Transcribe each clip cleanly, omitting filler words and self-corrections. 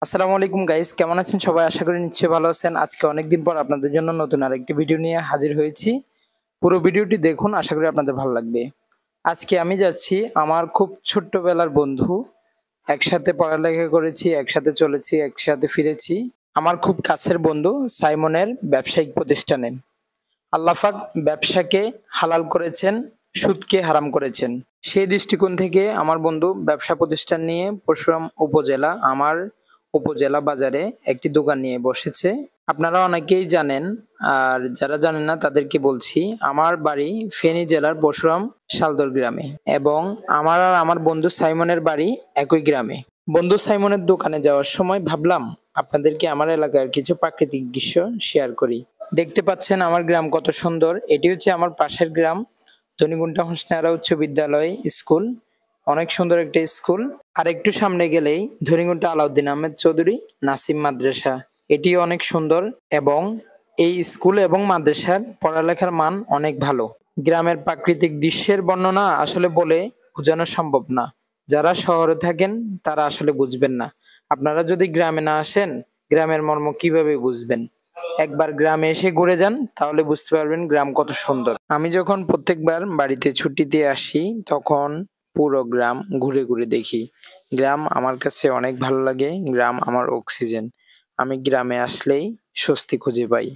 আসসালামু আলাইকুম গাইস, কেমন আছেন সবাই? আশা করি নিশ্চয়ই ভালো আছেন। আজকে অনেকদিন পর আপনাদের জন্য নতুন আরেকটি ভিডিও নিয়ে হাজির হয়েছি। পুরো ভিডিওটি দেখুন, আশা করি আপনাদের ভালো লাগবে। আজকে আমি যাচ্ছি আমার খুব ছোট্টবেলার বন্ধু, একসাথে পড়ালেখা করেছি, একসাথে চলেছি, একসাথে ফিরেছি। আমার খুব কাছের বন্ধু সাইমনের ব্যবসায়িক প্রতিষ্ঠানে। আল্লাহ পাক ব্যবসাকে হালাল করেছেন, সুদকে হারাম করেছেন। সেই দৃষ্টিকোণ থেকে আমার বন্ধু ব্যবসা প্রতিষ্ঠান নিয়ে পরশুরাম উপজেলা আমার উপজেলা বাজারে একটি দোকান নিয়ে বসেছে। আপনারা অনেকেই জানেন, আর যারা জানেন না তাদেরকে বলছি, আমার বাড়ি ফেনী জেলার পরশুরাম শালদর গ্রামে এবং আমার আর আমার বন্ধু সাইমনের বাড়ি একই গ্রামে। বন্ধু সাইমনের দোকানে যাওয়ার সময় ভাবলাম আপনাদেরকে আমার এলাকার কিছু প্রাকৃতিক দৃশ্য শেয়ার করি। দেখতে পাচ্ছেন আমার গ্রাম কত সুন্দর। এটি হচ্ছে আমার পাশের গ্রাম, ধনিগুন্টা হোসনারা উচ্চ বিদ্যালয় স্কুল। অনেক সুন্দর একটা স্কুল। আর একটু সামনে গেলেই ধনিগুন্টা আলাউদ্দিন আহমেদ চৌধুরী নাসিম মাদ্রাসা, এটি অনেক সুন্দর এবং এই স্কুল এবং মাদ্রাসার পড়ালেখার মান অনেক ভালো। গ্রামের প্রাকৃতিক দৃশ্যের বর্ণনা আসলে বলে বোঝানো সম্ভব না। যারা শহরে থাকেন তারা আসলে বুঝবেন না। আপনারা যদি গ্রামে না আসেন, গ্রামের মর্ম কিভাবে বুঝবেন? একবার গ্রামে এসে ঘুরে যান, তাহলে বুঝতে পারবেন গ্রাম কত সুন্দর। আমি যখন প্রত্যেকবার বাড়িতে ছুটিতে আসি তখন পুরো গ্রাম ঘুরে ঘুরে দেখি। গ্রাম আমার কাছে অনেক ভালো লাগে, গ্রাম আমার অক্সিজেন। আমি গ্রামে আসলেই স্বস্তি খুঁজে পাই।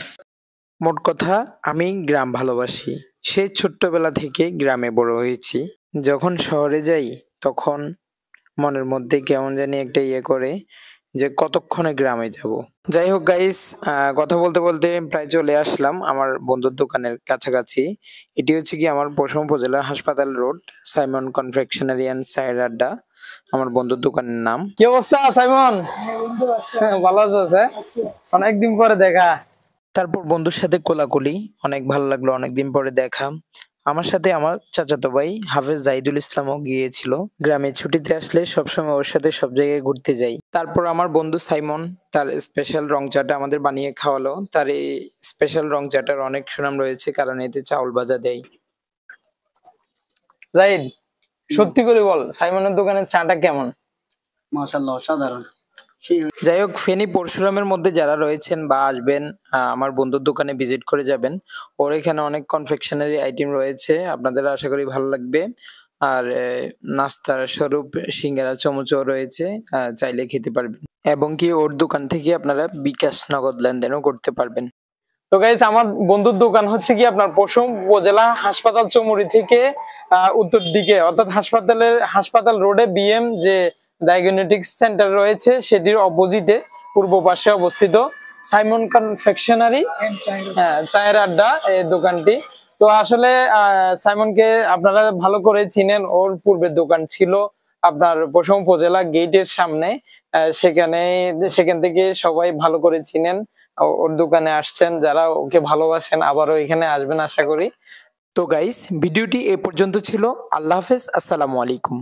মোট কথা, আমি গ্রাম ভালোবাসি। সেই ছোট্টবেলা থেকে গ্রামে বড় হয়েছি। যখন শহরে যাই তখন মনের মধ্যে কেমন জানি একটা ইয়ে করে যে কতক্ষণে গ্রামে যাব। যাই হোক গাইস, কথা বলতে বলতে প্রায় চলে আসলাম আমার বন্ধুর দোকানের কাছাকাছি। এটি হচ্ছে কি আমার পশ্চিম উপজেলার হাসপাতাল রোড, সাইমন কনফেকশনারি অ্যান্ড চায়ের আড্ডা আমার বন্ধুর দোকানের নাম। কি অবস্থা সাইমন? ভালো আছো? অনেকদিন পরে দেখা। তারপর বন্ধুর সাথে কোলাকুলি, অনেক ভালো লাগলো, অনেকদিন পরে দেখা। আমার সাথে আমার চাচাতো ভাই হাফেজ জাহিদুল ইসলামও গিয়েছিল। গ্রামে ছুটিতে আসলে সবসময় ওর সাথে সব জায়গায় ঘুরতে যাই। তারপর আমার বন্ধু সাইমন তার স্পেশাল রং চাটা আমাদের বানিয়ে খাওয়ালো। তার এই স্পেশাল রং চাটার অনেক সুনাম রয়েছে, কারণ এতে চাউল ভাজা দেয়। জাহিদ, সত্যি করে বল, সাইমনের দোকানের চাটা কেমন? মাশাআল্লাহ, অসাধারণ। যাই হোক, ফেনী পরশুরামের মধ্যে যারা রয়েছেন বা আসবেন, আমার বন্ধুর দোকানে ভিজিট করে যাবেন। ওর এখানে অনেক কনফেকশনারি আইটেম রয়েছে, আপনাদের আশা করি ভালো লাগবে। আর নাস্তার স্বরূপ সিঙ্গারা চমচও রয়েছে, চাইলে খেতে পারবেন। এবং কি ওর দোকান থেকে আপনারা বিকাশ নগদ লেনদেনও করতে পারবেন। তো গাইস, আমার বন্ধুর দোকান হচ্ছে কি আপনার পশ্চিম উপজেলা হাসপাতাল চৌমুহনী থেকে উত্তর দিকে, অর্থাৎ হাসপাতাল রোডে বিএম যে ডায়াগনস্টিক্স সেন্টার রয়েছে সেটির অপোজিটে পূর্ব পাশে অবস্থিত সাইমন কনফেকশনারি চায়ের আড্ডা এই দোকানটি। তো আসলে সাইমনকে আপনারা ভালো করে চিনেন। ওর পূর্বের দোকান ছিল আপনার পশ্চিম উপজেলা গেটের সামনে। সেখান থেকে সবাই ভালো করে চিনেন। ওর দোকানে আসছেন যারা, ওকে ভালোবাসেন, আবারও এখানে আসবেন আশা করি। তো গাইস, ভিডিওটি এ পর্যন্ত ছিল। আল্লাহ হাফেজ, আসসালামু আলাইকুম।